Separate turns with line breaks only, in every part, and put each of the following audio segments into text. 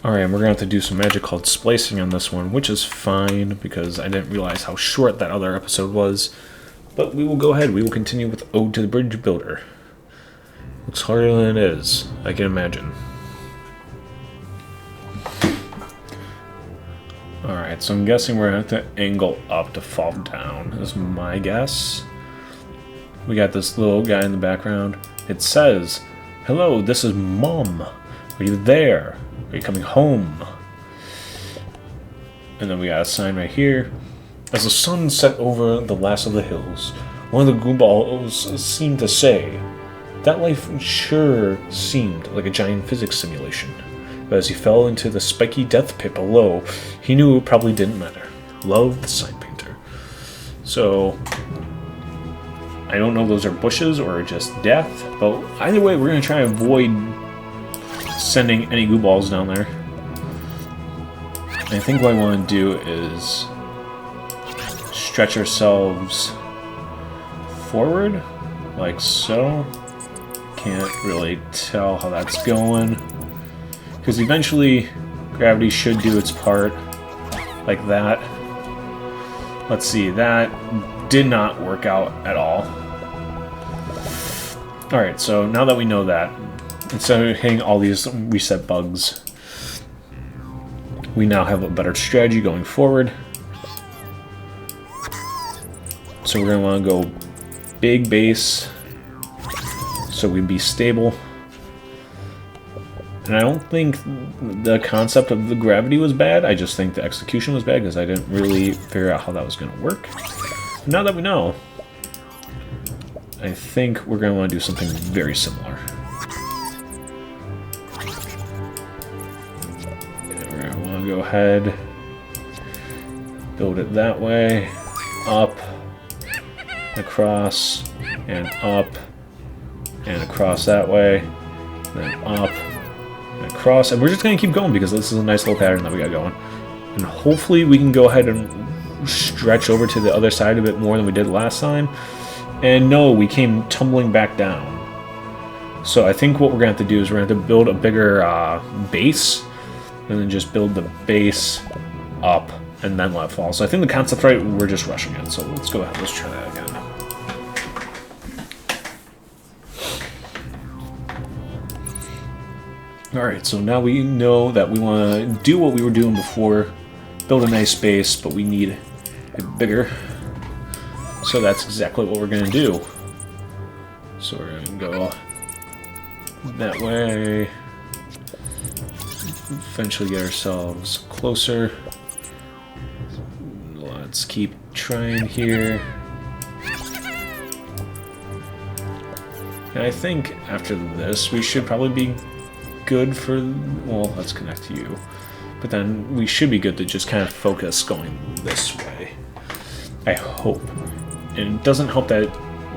Alright, we're going to have to do some magic called splicing on this one, which is fine, because I didn't realize how short that other episode was. But we will go ahead, we will continue with Ode to the Bridge Builder. Looks harder than it is, I can imagine. Alright, so I'm guessing we're going to have to angle up to fall down, is my guess. We got this little guy in the background. It says, "Hello, this is Mom. Are you there? Are you coming home?" And then we got a sign right here. As the sun set over the last of the hills, one of the goofballs seemed to say, "That life sure seemed like a giant physics simulation." But as he fell into the spiky death pit below, he knew it probably didn't matter. Love the sign painter. So, I don't know if those are bushes or just death, but either way, we're going to try and avoid sending any goo balls down there. I think what I want to do is stretch ourselves forward, like so. Can't really tell how that's going, because eventually gravity should do its part, like that. Let's see, that did not work out at all. Alright, so now that we know that, instead of hitting all these reset bugs, we now have a better strategy going forward. So we're going to want to go big base so we can be stable. And I don't think the concept of the gravity was bad, I just think the execution was bad because I didn't really figure out how that was going to work. Now that we know, I think we're going to want to do something very similar. We're going to want to go ahead, build it that way, up, across, and up, and across that way, then up, and across, and we're just going to keep going because this is a nice little pattern that we got going. And hopefully we can go ahead and stretch over to the other side a bit more than we did last time. And no, we came tumbling back down. So I think what we're going to have to do is we're going to have to build a bigger base, and then just build the base up, and then let it fall. So I think the concept's right, we're just rushing it. So let's go ahead, let's try that again. Alright, so now we know that we want to do what we were doing before, build a nice base, but we need it bigger. So that's exactly what we're going to do. So we're going to go that way, eventually get ourselves closer. Let's keep trying here. And I think after this we should probably be good for, well, let's connect to you. But then we should be good to just kind of focus going this way. I hope. And it doesn't help that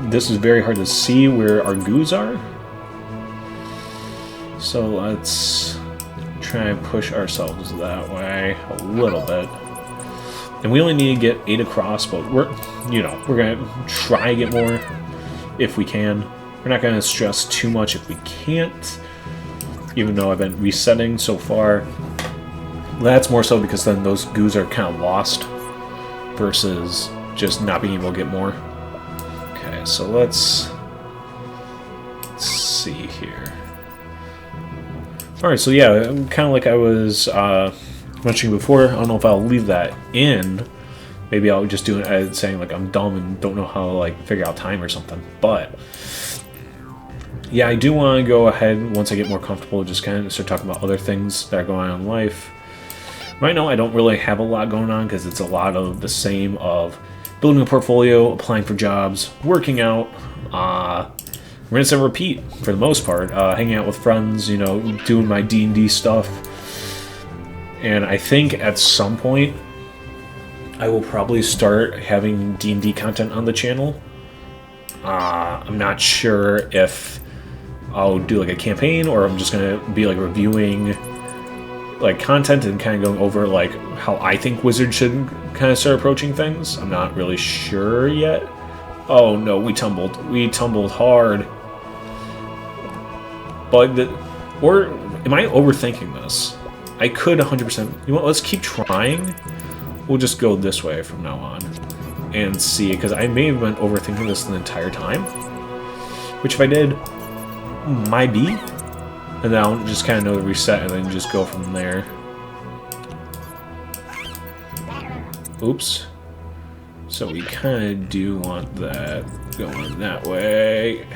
this is very hard to see where our goos are. So let's try and push ourselves that way a little bit. And we only need to get 8 across, but we're going to try to get more if we can. We're not going to stress too much if we can't, even though I've been resetting so far. That's more so because then those goos are kind of lost versus just not being able to get more. Okay, so let's see here. Alright, so yeah, kind of like I was mentioning before, I don't know if I'll leave that in. Maybe I'll just do it saying like I'm dumb and don't know how to like figure out time or something. But yeah, I do want to go ahead once I get more comfortable, just kind of start talking about other things that are going on in life. Right now I don't really have a lot going on because it's a lot of the same of building a portfolio, applying for jobs, working out, rinse and repeat for the most part, hanging out with friends, you know, doing my D&D stuff. And I think at some point I will probably start having D&D content on the channel. I'm not sure if I'll do like a campaign or I'm just gonna be like reviewing like content and kind of going over like how I think Wizards should kind of start approaching things. I'm not really sure yet. Oh no, we tumbled hard. But or am I overthinking this? I could 100%. You know what? Let's keep trying. We'll just go this way from now on and see, because I may have been overthinking this the entire time. Which if I did, might be. And then I'll just kind of know to reset and then just go from there. Oops. So we kind of do want that going that way.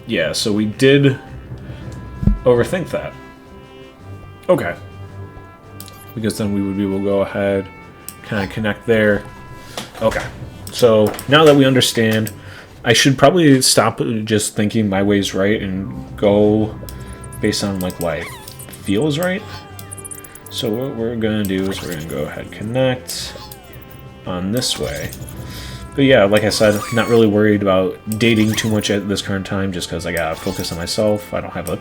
Yeah, so we did overthink that. Okay. Because then we would be able to go ahead, kind of connect there. Okay. So now that we understand, I should probably stop just thinking my way's right and go based on like what feels right. So what we're gonna do is we're gonna go ahead and connect on this way. But yeah, like I said, not really worried about dating too much at this current time, just because I gotta focus on myself. I don't have a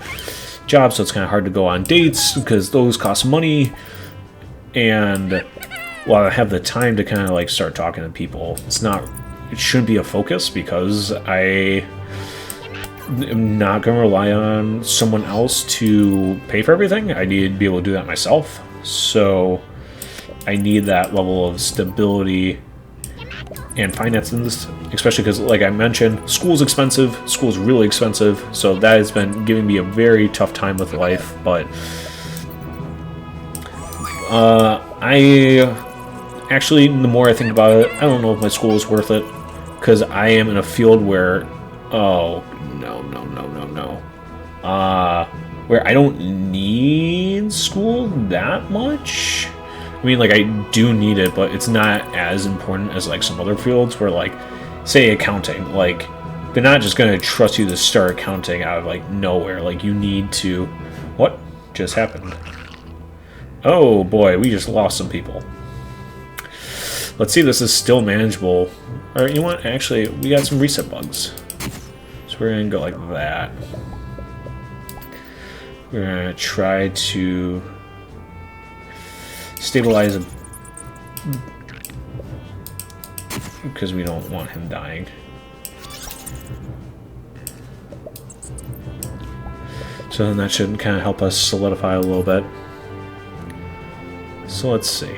job, so it's kind of hard to go on dates because those cost money. And while I have the time to kind of like start talking to people, it shouldn't be a focus because I am not gonna rely on someone else to pay for everything. I need to be able to do that myself. So I need that level of stability and finances, especially because, like I mentioned, school's expensive. School's really expensive, so that has been giving me a very tough time with life. But I actually, the more I think about it, I don't know if my school is worth it, because I am in a field where, where I don't need school that much. I mean, like, I do need it, but it's not as important as, like, some other fields where, like, say accounting. Like, they're not just going to trust you to start accounting out of, like, nowhere. Like, you need to... What just happened? Oh, boy, we just lost some people. Let's see if this is still manageable. Alright, you know what? Actually, we got some reset bugs. So we're going to go like that. We're going to try to... stabilize him because we don't want him dying. So then that should kind of help us solidify a little bit. So let's see.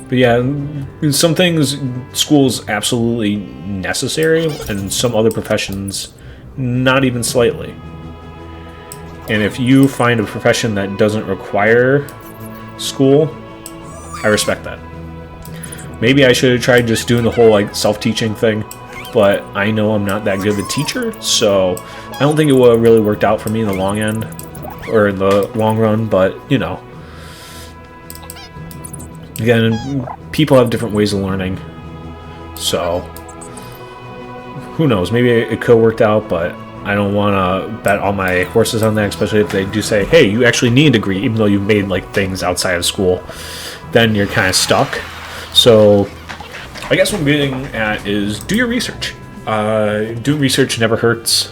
But yeah, in some things, school's absolutely necessary, and some other professions, not even slightly. And if you find a profession that doesn't require school, I respect that. Maybe I should have tried just doing the whole like self-teaching thing, but I know I'm not that good of a teacher, so I don't think it would have really worked out for me in the long end, or in the long run, but you know. Again, people have different ways of learning, so who knows, maybe it could have worked out, but I don't want to bet all my horses on that, especially if they do say, hey, you actually need a degree, even though you've made like things outside of school. Then you're kind of stuck. So I guess what I'm getting at is do your research. Doing research never hurts.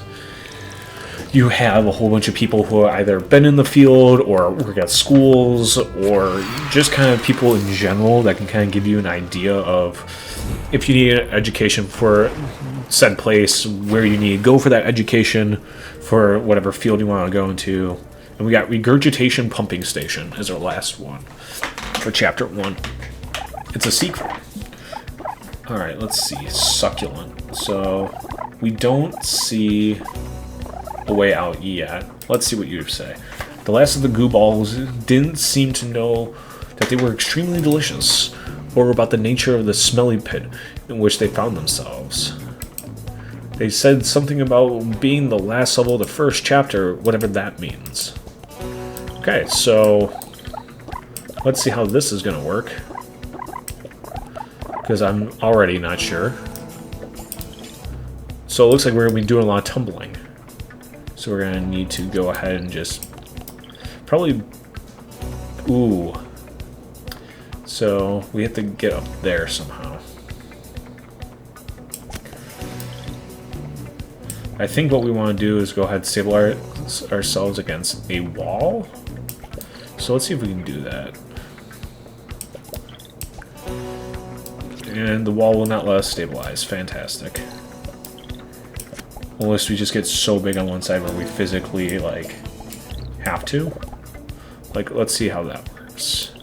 You have a whole bunch of people who have either been in the field or work at schools, or just kind of people in general that can kind of give you an idea of if you need an education for said place, where you need to go for that education for whatever field you want to go into. And we got regurgitation pumping station as our last one for chapter 1. It's a sequel. Alright, let's see. Succulent. So we don't see a way out yet. Let's see what you say. The last of the goo balls didn't seem to know that they were extremely delicious, or about the nature of the smelly pit in which they found themselves. They said something about being the last level of the first chapter, whatever that means. Okay, so let's see how this is going to work, because I'm already not sure. So it looks like we're going to be doing a lot of tumbling. So we're going to need to go ahead and just probably... Ooh. So we have to get up there somehow. I think what we want to do is go ahead and stabilize ourselves against a wall. So let's see if we can do that. And the wall will not let us stabilize. Fantastic. Unless we just get so big on one side where we physically, like, have to. Like, let's see how that works.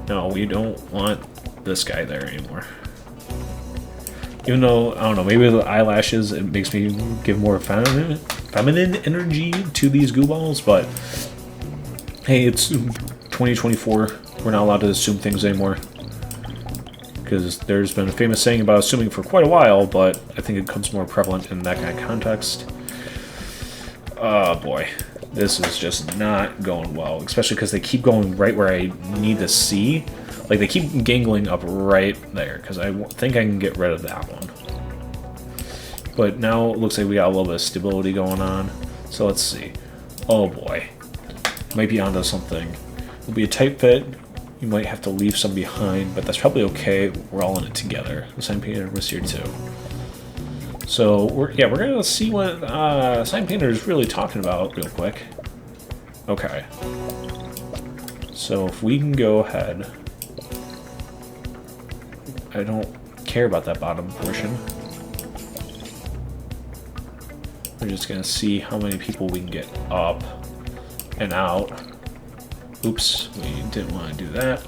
No, we don't want this guy there anymore. Even though, I don't know, maybe the eyelashes, it makes me give more feminine energy to these goo balls, but hey, it's 2024. We're not allowed to assume things anymore. Because there's been a famous saying about assuming for quite a while, but I think it becomes more prevalent in that kind of context. Oh boy, this is just not going well, especially because they keep going right where I need to see. Like, they keep gangling up right there, because I think I can get rid of that one. But now it looks like we got a little bit of stability going on. So let's see. Oh boy. Might be onto something. It'll be a tight fit. You might have to leave some behind, but that's probably okay. We're all in it together. The sign painter was here too. So, we're going to see what sign painter is really talking about real quick. Okay. So, if we can go ahead... I don't care about that bottom portion. We're just going to see how many people we can get up and out. Oops, we didn't want to do that.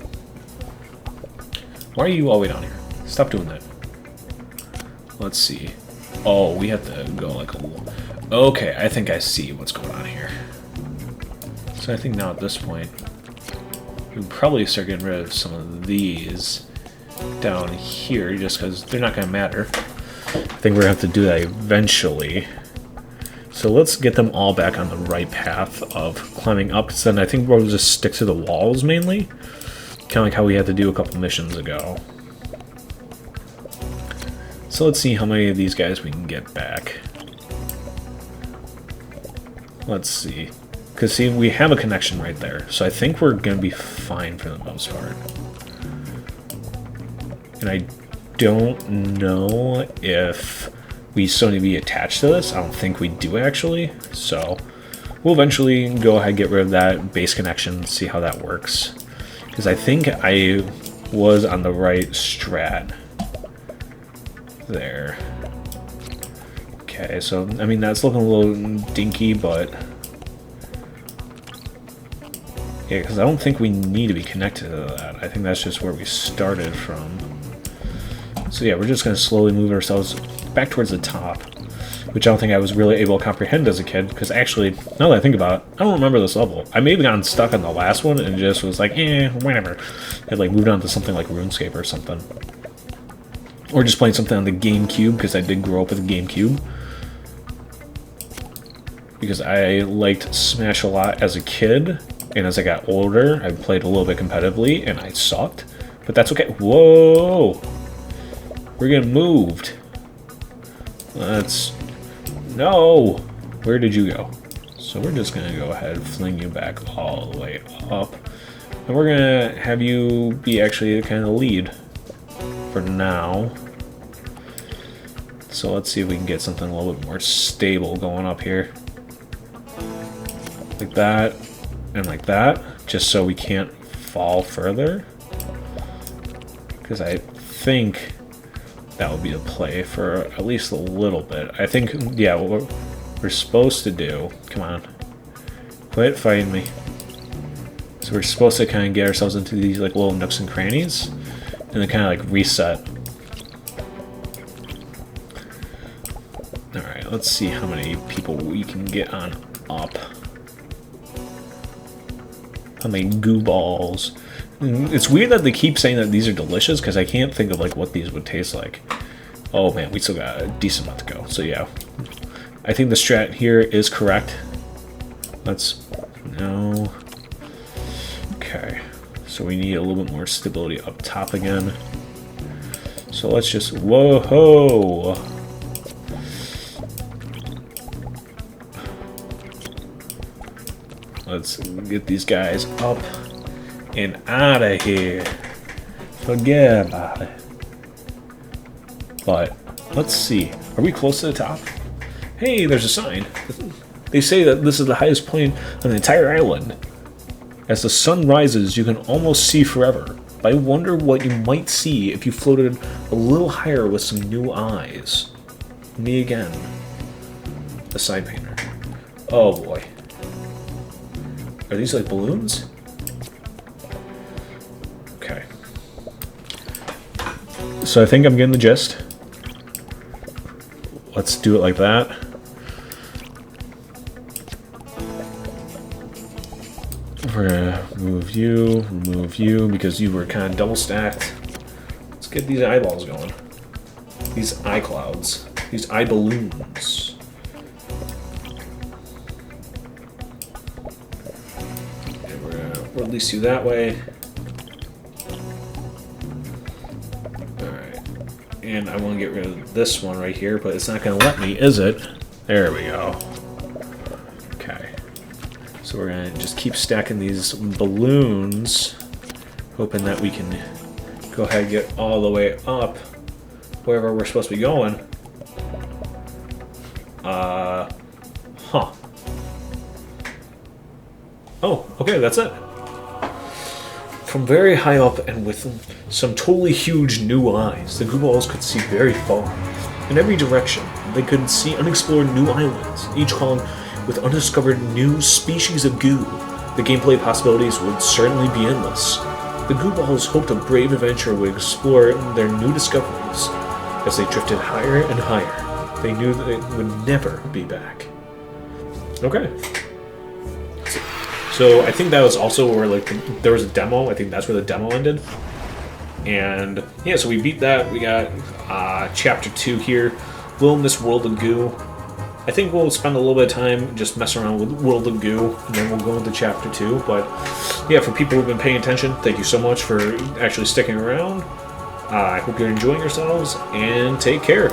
Why are you all the way down here? Stop doing that. Let's see. Oh, we have to go like a little... Okay, I think I see what's going on here. So I think now at this point, we can probably start getting rid of some of these down here, just because they're not going to matter. I think we're going to have to do that eventually. So let's get them all back on the right path of climbing up. So then I think we'll just stick to the walls mainly. Kind of like how we had to do a couple missions ago. So let's see how many of these guys we can get back. Let's see. Because see, we have a connection right there. So I think we're going to be fine for the most part. And I don't know if... we still need to be attached to this. I don't think we do actually. So we'll eventually go ahead and get rid of that base connection, see how that works. Because I think I was on the right strat there. Okay, so I mean that's looking a little dinky, but yeah, because I don't think we need to be connected to that. I think that's just where we started from. So yeah, we're just going to slowly move ourselves back towards the top, which I don't think I was really able to comprehend as a kid, because actually, now that I think about it, I don't remember this level. I may have gotten stuck on the last one and just was like, whatever. I'd like moved on to something like RuneScape or something. Or just playing something on the GameCube, because I did grow up with a GameCube. Because I liked Smash a lot as a kid, and as I got older, I played a little bit competitively, and I sucked. But that's okay. Whoa! We're getting moved. Let's... No! Where did you go? So we're just going to go ahead and fling you back all the way up. And we're going to have you be actually the kind of lead for now. So let's see if we can get something a little bit more stable going up here. Like that, and like that, just so we can't fall further. Because I think that would be the play for at least a little bit. I think, yeah, what we're supposed to do... Come on. Quit fighting me. So we're supposed to kind of get ourselves into these like little nooks and crannies, and then kind of like reset. Alright, let's see how many people we can get on up. How many goo balls. It's weird that they keep saying that these are delicious, because I can't think of like what these would taste like. Oh man, we still got a decent amount to go. So yeah, I think the strat here is correct. Let's... No. Okay. So we need a little bit more stability up top again. So let's just... Whoa-ho! Let's get these guys up and out of here. Forget about it. But let's see. Are we close to the top? Hey, there's a sign. They say that this is the highest point on the entire island. As the sun rises, you can almost see forever. But I wonder what you might see if you floated a little higher with some new eyes. Me again. The side painter. Oh boy. Are these like balloons? Okay. So I think I'm getting the gist. Let's do it like that. We're gonna remove you, because you were kind of double stacked. Let's get these eyeballs going. These eye clouds. These eye balloons. And we're gonna release you that way. Alright. And I want to get rid of this one right here, but it's not gonna let me, is it? There we go. Okay. So we're gonna just keep stacking these balloons, hoping that we can go ahead and get all the way up wherever we're supposed to be going. Huh. Oh, okay, that's it. From very high up and with some totally huge new eyes, the goo balls could see very far. In every direction, they could see unexplored new islands, each calling with undiscovered new species of goo. The gameplay possibilities would certainly be endless. The goo balls hoped a brave adventurer would explore their new discoveries. As they drifted higher and higher, they knew that they would never be back. Okay. So I think that was also where there was a demo. I think that's where the demo ended. And yeah, so we beat that. We got chapter 2 here. Little Miss World of Goo. I think we'll spend a little bit of time just messing around with World of Goo, and then we'll go into chapter 2. But yeah, for people who've been paying attention, thank you so much for actually sticking around. I hope you're enjoying yourselves, and take care.